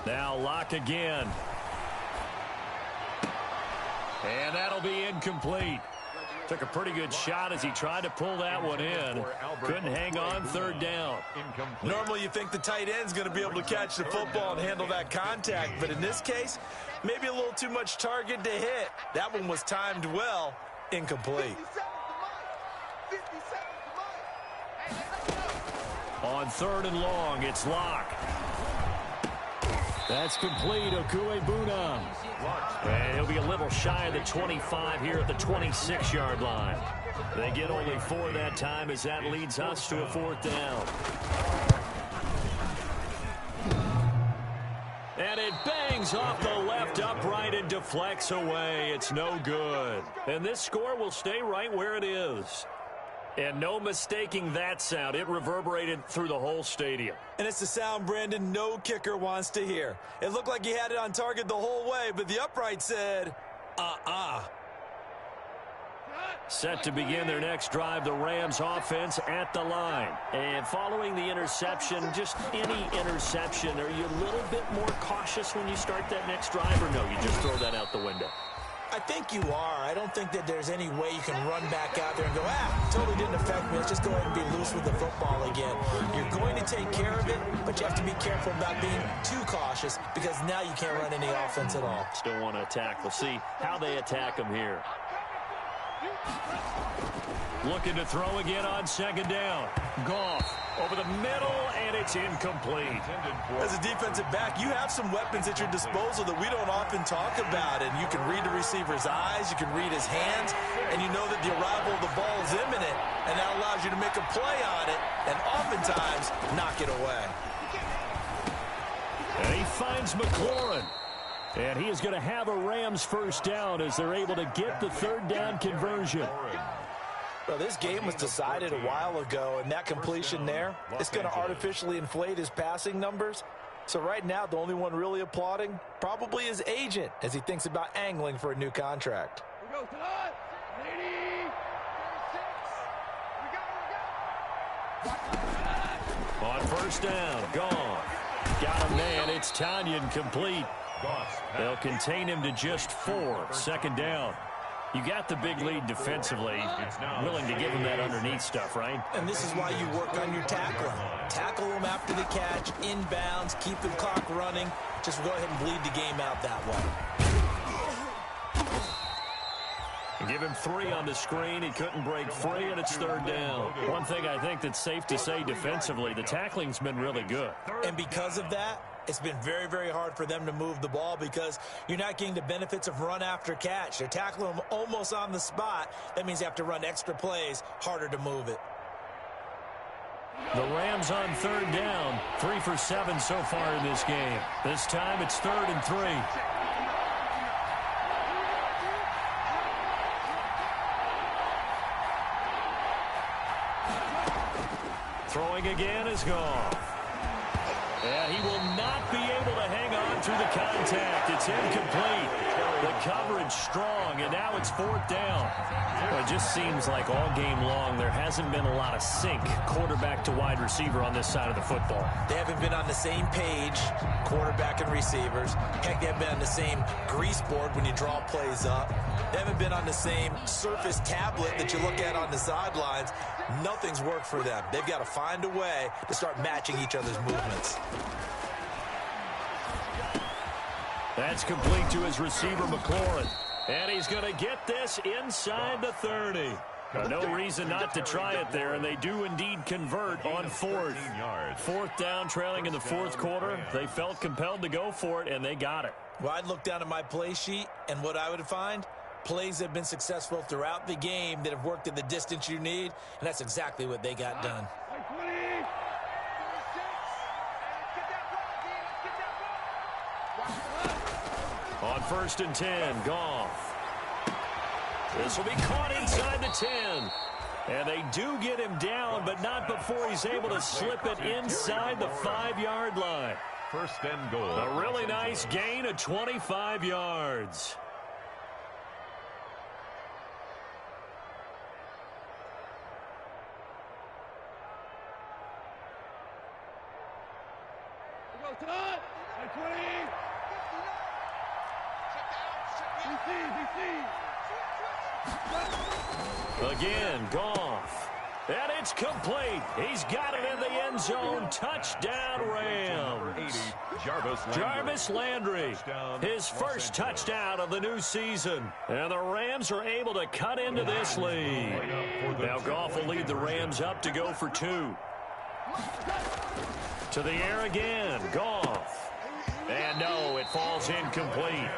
go. Now Locke again. And that'll be incomplete. Took a pretty good shot as he tried to pull that one in. Couldn't hang on 3rd down. Normally you think the tight end's going to be able to catch the football and handle that contact, but in this case, maybe a little too much target to hit. That one was timed well. Incomplete. On 3rd and long, it's Locke. That's complete. Okuebuna. And he'll be a little shy of the 25 here at the 26-yard line. They get only 4 that time as that leads us to a 4th down. And it bangs off the left upright and deflects away. It's no good. And this score will stay right where it is. And no mistaking that sound. It reverberated through the whole stadium. And it's the sound, Brandon, no kicker wants to hear. It looked like he had it on target the whole way, but the upright said, Set to begin their next drive, the Rams offense at the line. And following the interception, just any interception, are you a little bit more cautious when you start that next drive, or no, you just throw that out the window? I think you are. I don't think that there's any way you can run back out there and go, totally didn't affect me. Let's just go ahead and be loose with the football again. You're going to take care of it, but you have to be careful about being too cautious because now you can't run any offense at all. Still want to attack. We'll see how they attack them here. Looking to throw again on 2nd down. Goff over the middle, and it's incomplete. As a defensive back, you have some weapons at your disposal that we don't often talk about, and you can read the receiver's eyes, you can read his hands, and you know that the arrival of the ball is imminent, and that allows you to make a play on it, and oftentimes knock it away. And he finds McLaurin. And he is going to have a Rams 1st down as they're able to get the 3rd down conversion. Well, this game was decided a while ago, and that completion there, it's going to artificially inflate his passing numbers. So right now, the only one really applauding probably his agent as he thinks about angling for a new contract. We go to the 80, 36. On first down, gone. Got him, man. It's Tanyan complete. They'll contain him to just 4. Second down. You got the big lead defensively. Willing to give him that underneath stuff, right? And this is why you work on your tackling. Tackle him after the catch, inbounds, keep the clock running. Just go ahead and bleed the game out that way. Give him 3 on the screen. He couldn't break free, and it's third down. One thing I think that's safe to say defensively, the tackling's been really good. And because of that, it's been very, very hard for them to move the ball because you're not getting the benefits of run after catch. They're tackling them almost on the spot. That means you have to run extra plays, harder to move it. The Rams on third down. 3 for 7 so far in this game. This time it's 3rd and 3. Throwing again is gone. Yeah, he will not be able to hang on through the contact. It's incomplete. The coverage strong, and now it's 4th down. Well, it just seems like all game long there hasn't been a lot of sync quarterback to wide receiver on this side of the football. They haven't been on the same page, quarterback and receivers. Heck, they haven't been on the same grease board when you draw plays up. They haven't been on the same surface tablet that you look at on the sidelines. Nothing's worked for them. They've got to find a way to start matching each other's movements. That's complete to his receiver, McLaurin. And he's going to get this inside the 30. No reason not to try it there, and they do indeed convert on 4th. 4th down, trailing in the 4th quarter. They felt compelled to go for it, and they got it. Well, I'd look down at my play sheet, and what I would find, plays have been successful throughout the game that have worked at the distance you need, and that's exactly what they got done. 20, 36. Get that ball, D. Let's get that ball. On 1st and 10, Goff. This will be caught inside the 10. And they do get him down, but not before he's able to slip it inside the 5-yard line. 1st and goal. A really nice gain of 25 yards. We go to the 20. Again, Goff. And it's complete. He's got it in the end zone. Touchdown, Rams. Jarvis Landry. His first touchdown of the new season. And the Rams are able to cut into this lead. Now Goff will lead the Rams up to go for 2. To the air again, Goff. And no, it falls incomplete.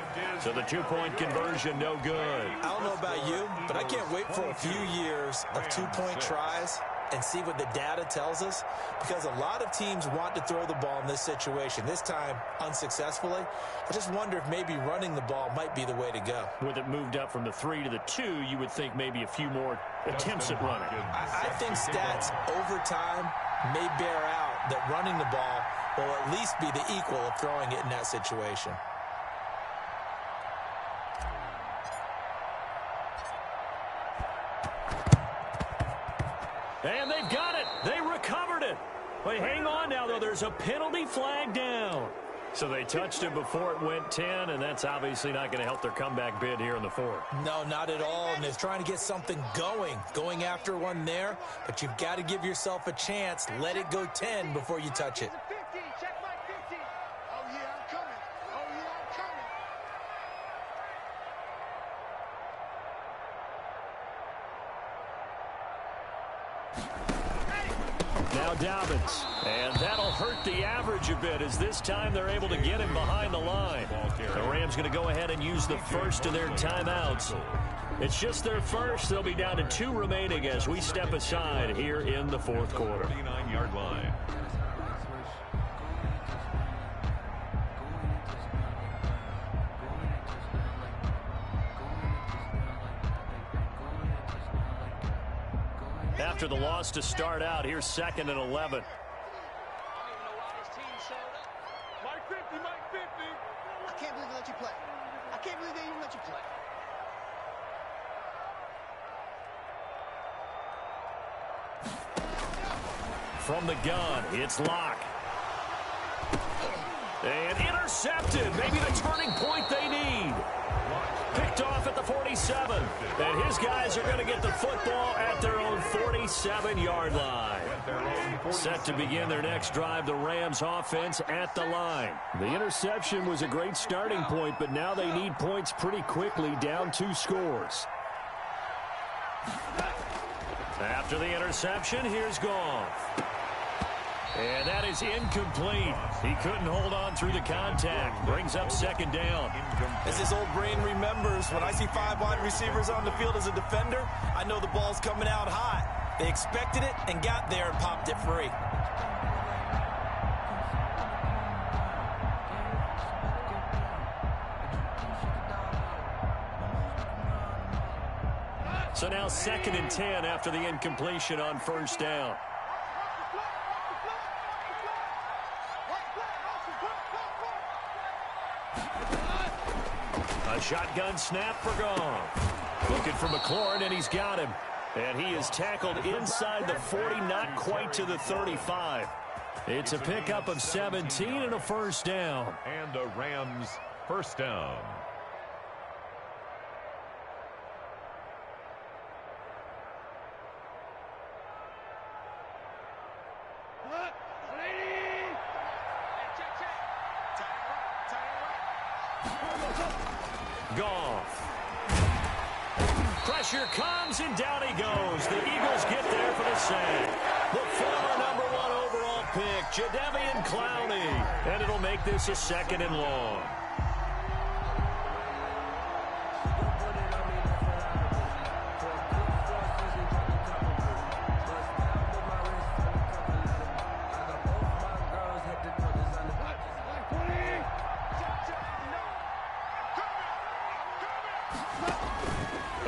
So the 2-point conversion, no good. I don't know about you, but I can't wait for a few years of 2-point tries and see what the data tells us, because a lot of teams want to throw the ball in this situation, this time unsuccessfully. I just wonder if maybe running the ball might be the way to go. With it moved up from the 3 to the 2, you would think maybe a few more attempts at running. I think stats over time may bear out that running the ball will at least be the equal of throwing it in that situation. And they've got it. They recovered it. But hang on now, though. There's a penalty flag down. So they touched it before it went 10, and that's obviously not going to help their comeback bid here in the 4th. No, not at all. And they're trying to get something going after one there. But you've got to give yourself a chance. Let it go 10 before you touch it. 50. Check my 50. Oh, yeah, I'm coming. Oh, yeah, I'm coming. Now Dobbins. And that'll hurt the average a bit, as this time they're able to get him behind the line. The Rams going to go ahead and use the first of their timeouts. It's just their first. They'll be down to 2 remaining as we step aside here in the 4th quarter. 39-yard line. After the loss to start out, here's 2nd and 11. Mike 50, Mike 50. I can't believe they let you play. I can't believe they even let you play. From the gun, it's Locke. And intercepted. Maybe the turning point they need. Picked off at the 47. And his guys are going to get the football at their own 47-yard line. Set to begin their next drive, the Rams offense at the line. The interception was a great starting point, but now they need points pretty quickly, down 2 scores. After the interception, here's Goff. And that is incomplete. He couldn't hold on through the contact. Brings up 2nd down. As his old brain remembers, when I see 5 wide receivers on the field as a defender, I know the ball's coming out hot. They expected it and got there and popped it free. So now 2nd and 10 after the incompletion on 1st down. A shotgun snap for Goff. Looking for McLaurin, and he's got him. And he is tackled inside the 40, not quite to the 35. It's a pickup of 17 and a 1st down. And a Rams 1st down. Goff. Pressure comes, and down he goes. The Eagles get there for the sack. The former #1 overall pick, Jadeveon Clowney. And it'll make this a 2nd and long.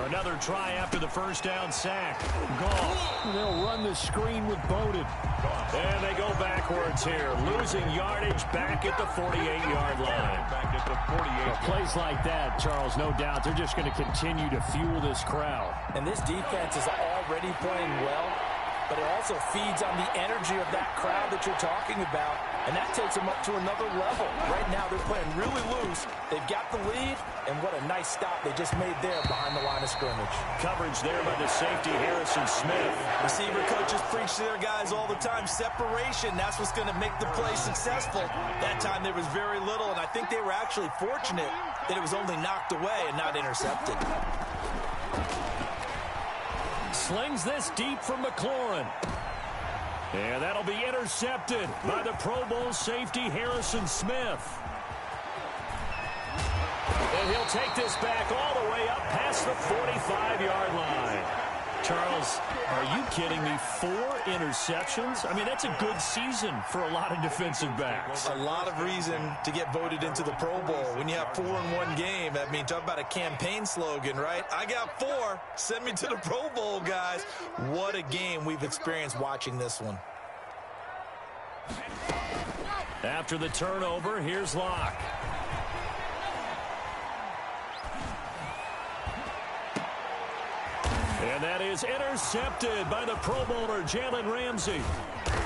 Another try after the 1st down sack. Goff. They'll run the screen with Bowden. And they go backwards here. Losing yardage back at the 48-yard line. Back at the 48. Plays like that, Charles, no doubt, they're just going to continue to fuel this crowd. And this defense is already playing well, but it also feeds on the energy of that crowd that you're talking about, and that takes them up to another level. Right now, they're playing really loose. They've got the lead, and what a nice stop they just made there behind the line of scrimmage. Coverage there by the safety, Harrison Smith. Receiver coaches preach to their guys all the time. Separation, that's what's going to make the play successful. That time there was very little, and I think they were actually fortunate that it was only knocked away and not intercepted. Slings this deep from McLaurin. And that'll be intercepted by the Pro Bowl safety, Harrison Smith. And he'll take this back all the way up past the 45-yard line. Charles, are you kidding me? 4 interceptions? I mean, that's a good season for a lot of defensive backs. A lot of reason to get voted into the Pro Bowl. When you have 4 in one game, I mean, talk about a campaign slogan, right? I got 4. Send me to the Pro Bowl, guys. What a game we've experienced watching this one. After the turnover, here's Locke. And that is intercepted by the Pro Bowler, Jalen Ramsey.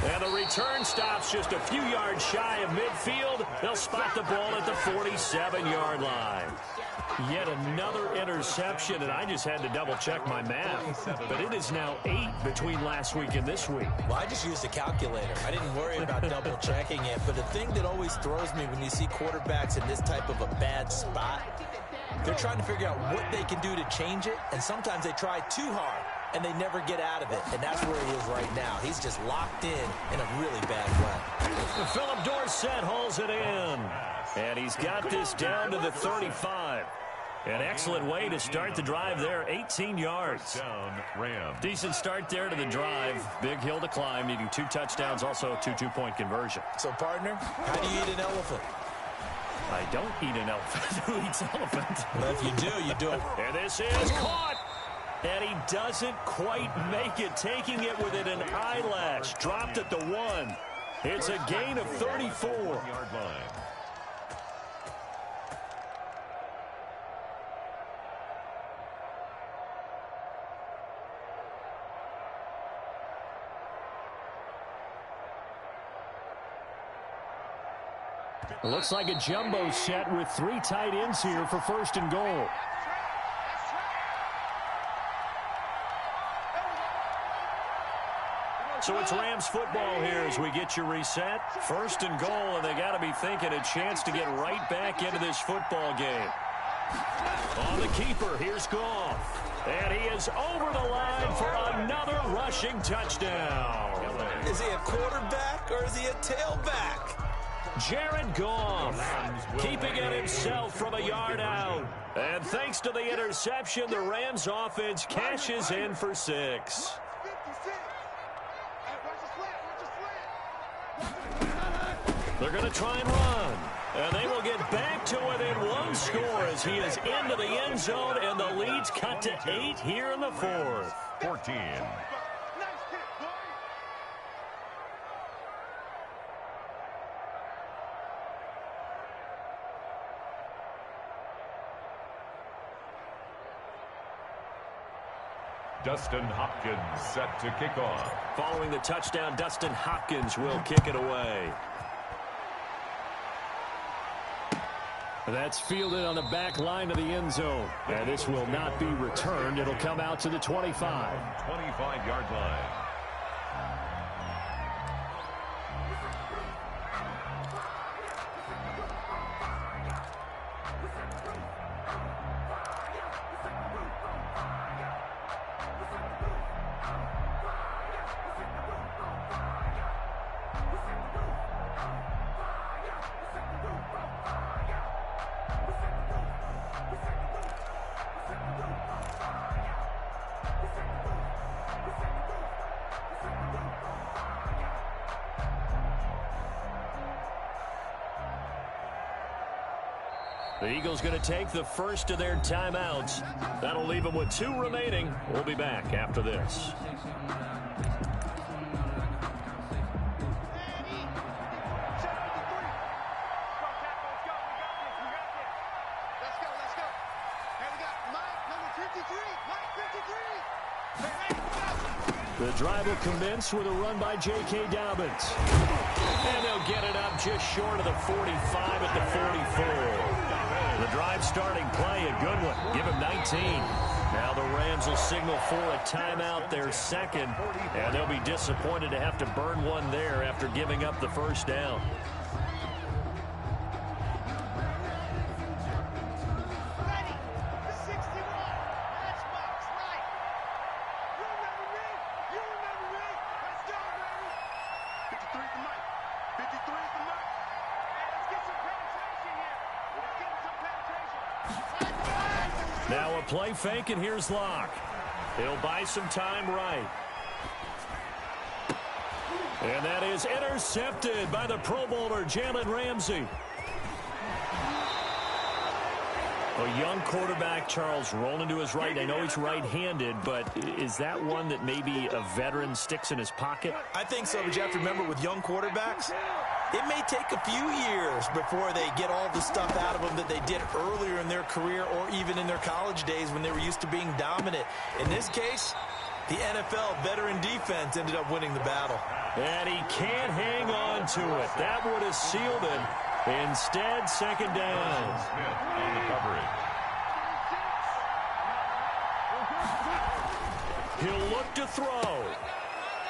And the return stops just a few yards shy of midfield. They'll spot the ball at the 47-yard line. Yet another interception, and I just had to double-check my math. But it is now 8 between last week and this week. Well, I just used a calculator. I didn't worry about double-checking it. But the thing that always throws me when you see quarterbacks in this type of a bad spot, they're trying to figure out what they can do to change it, and sometimes they try too hard, and they never get out of it, and that's where he is right now. He's just locked in a really bad way. Philip Dorsett hauls it in, and he's got this down to the 35. An excellent way to start the drive there, 18 yards. Down, Rams. Decent start there to the drive. Big hill to climb, needing 2 touchdowns, also a 2 two-point conversion. So, partner, how do you eat an elephant? I don't eat an elephant. Who eats elephant? Well, if you do, you do it. And this is caught. And he doesn't quite make it, taking it within an eyelash. Dropped at the 1. It's a gain of 34. Yard line. It looks like a jumbo set with 3 tight ends here for 1st and goal. So it's Rams football here as we get you reset. 1st and goal, and they got to be thinking a chance to get right back into this football game. On the keeper, here's Goff. And he is over the line for another rushing touchdown. Is he a quarterback or is he a tailback? Jared Goff keeping it himself from a yard out. And thanks to the interception, the Rams offense cashes in for 6. They're going to try and run. And they will get back to within 1 score as he is into the end zone, and the lead's cut to 8 here in the 4th. 14. Dustin Hopkins set to kick off. Following the touchdown, Dustin Hopkins will kick it away. That's fielded on the back line of the end zone. And this will not be returned. It'll come out to the 25. 25-yard line. The Eagles going to take the first of their timeouts. That'll leave them with 2 remaining. We'll be back after this. The drive will commence with a run by J.K. Dobbins. And they'll get it up just short of the 45 at the 44. The drive starting play, a good one. Give him 19. Now the Rams will signal for a timeout, their second. And they'll be disappointed to have to burn one there after giving up the first down. Now a play fake, and here's Locke. He'll buy some time right. And that is intercepted by the Pro Bowler, Jalen Ramsey. A young quarterback, Charles, rolling to his right. I know he's right-handed, but is that one that maybe a veteran sticks in his pocket? I think so, but you have to remember with young quarterbacks, it may take a few years before they get all the stuff out of them that they did earlier in their career or even in their college days when they were used to being dominant. In this case, the NFL veteran defense ended up winning the battle. And he can't hang on to it. That would have sealed it. Instead, second down. Smith on the coverage. He'll look to throw.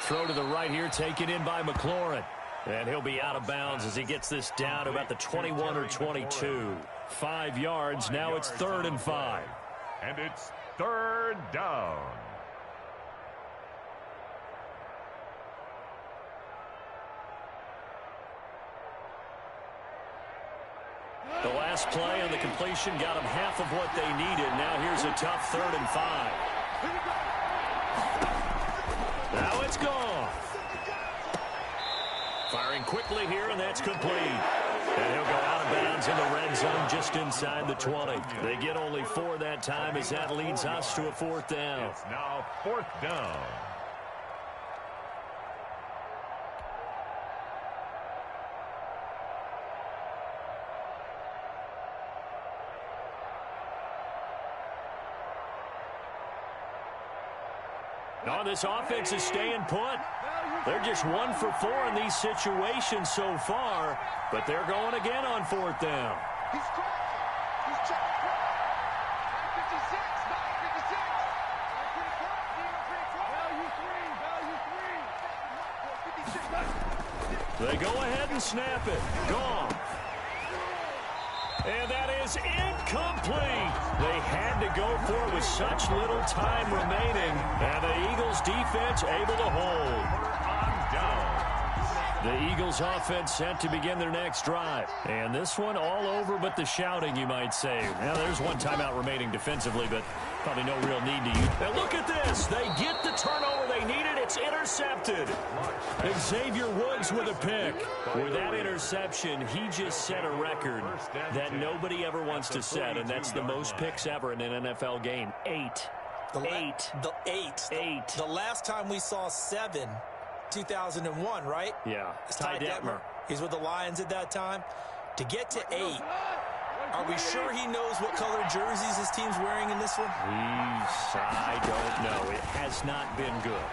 Throw to the right here, taken in by McLaurin. And he'll be out of bounds as he gets this down to about the 21 or 22. 5 yards. Now it's 3rd and 5. And it's 3rd down. The last play on the completion got them half of what they needed. Now here's a tough 3rd and 5. Now it's gone. Firing quickly here, and that's complete. And he'll go out of bounds in the red zone Young just inside the 20. They get only 4 that time as that leads us to a 4th down. It's now 4th down. No, this offense is staying put. They're just 1 for 4 in these situations so far, but they're going again on 4th down. He's crashing. He's checking. 56, 56. They go ahead and snap it. Gone. And that is incomplete. They had to go for it with such little time remaining. And the Eagles defense able to hold. On down. The Eagles offense set to begin their next drive. And this one all over but the shouting, you might say. Now, there's one timeout remaining defensively, but probably no real need to use. And look at this. They get the turnover they needed. It's intercepted. Xavier Woods with a pick. With that interception, he just set a record that nobody ever wants to set, and that's the most picks ever in an NFL game. 8. The last time we saw 7, 2001, right? Yeah. It's Ty Detmer. He's with the Lions at that time. To get to 8, are we sure he knows what color jerseys his team's wearing in this one? I don't know. It has not been good.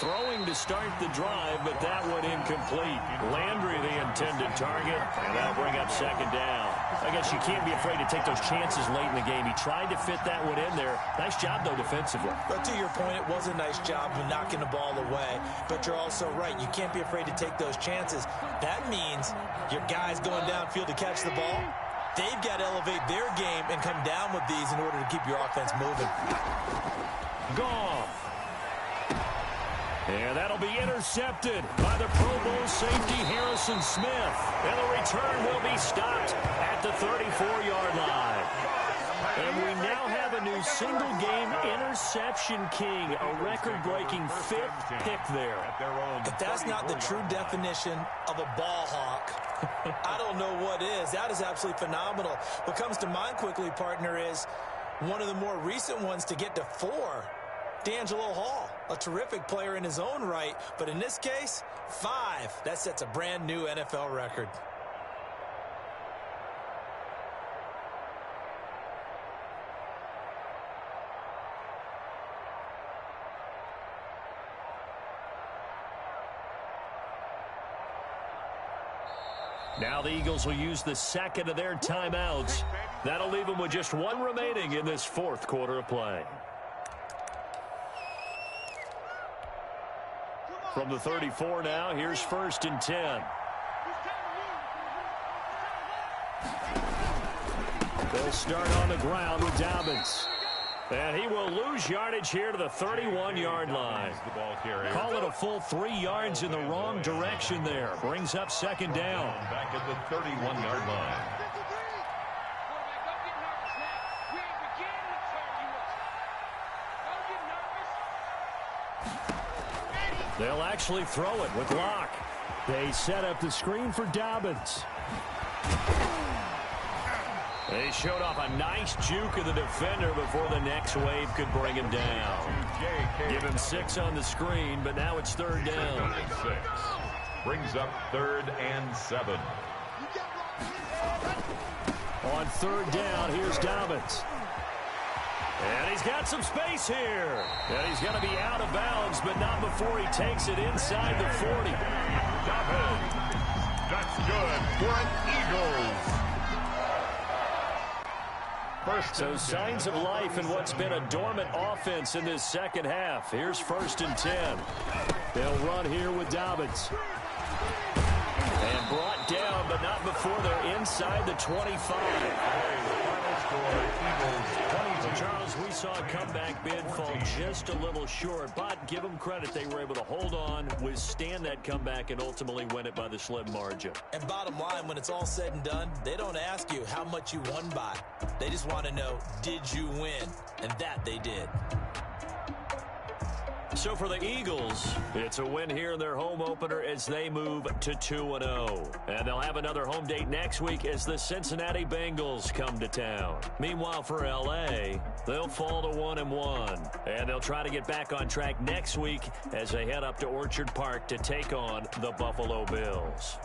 Throwing to start the drive, but that one incomplete. Landry the intended target, and that'll bring up 2nd down. I guess you can't be afraid to take those chances late in the game. He tried to fit that one in there. Nice job, though, defensively. But to your point, it was a nice job of knocking the ball away. But you're also right. You can't be afraid to take those chances. That means your guys going downfield to catch the ball, they've got to elevate their game and come down with these in order to keep your offense moving. Gone. And that'll be intercepted by the Pro Bowl safety Harrison Smith. And the return will be stopped at the 34-yard line. And we now have a new single-game interception king, a record-breaking 5th pick there. If that's not the true definition of a ball hawk, I don't know what is. That is absolutely phenomenal. What comes to mind quickly, partner, is one of the more recent ones to get to 4. D'Angelo Hall, a terrific player in his own right, but in this case, 5. That sets a brand new NFL record. Now the Eagles will use the 2nd of their timeouts. That'll leave them with just 1 remaining in this 4th quarter of play. From the 34 now, here's 1st and 10. They'll start on the ground with Dobbins. And he will lose yardage here to the 31-yard line. Call it a full 3 yards in the wrong direction there. Brings up 2nd down. Back at the 31-yard line. They'll actually throw it with Locke. They set up the screen for Dobbins. They showed off a nice juke of the defender before the next wave could bring him down. Give him 6 on the screen, but now it's 3rd down. 6. Brings up 3rd and 7. On 3rd down, here's Dobbins. And he's got some space here. And he's going to be out of bounds, but not before he takes it inside the 40. Dobbins. That's good for an Eagles. So signs of life in what's been a dormant offense in this 2nd half. Here's 1st and 10. They'll run here with Dobbins. And brought down, but not before they're inside the 25. Final score, Eagles 22. Charles, we saw a comeback bid fall just a little short, but give them credit. They were able to hold on, withstand that comeback, and ultimately win it by the slim margin. And bottom line, when it's all said and done, they don't ask you how much you won by. They just want to know, did you win? And that they did. So for the Eagles, it's a win here in their home opener as they move to 2-0. And they'll have another home date next week as the Cincinnati Bengals come to town. Meanwhile, for L.A., they'll fall to 1-1. And they'll try to get back on track next week as they head up to Orchard Park to take on the Buffalo Bills.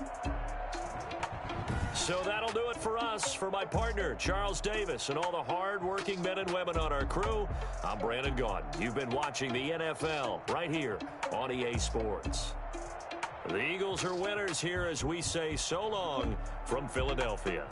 So that'll do it for us. For my partner, Charles Davis, and all the hard-working men and women on our crew, I'm Brandon Gaudin. You've been watching the NFL right here on EA Sports. The Eagles are winners here as we say so long from Philadelphia.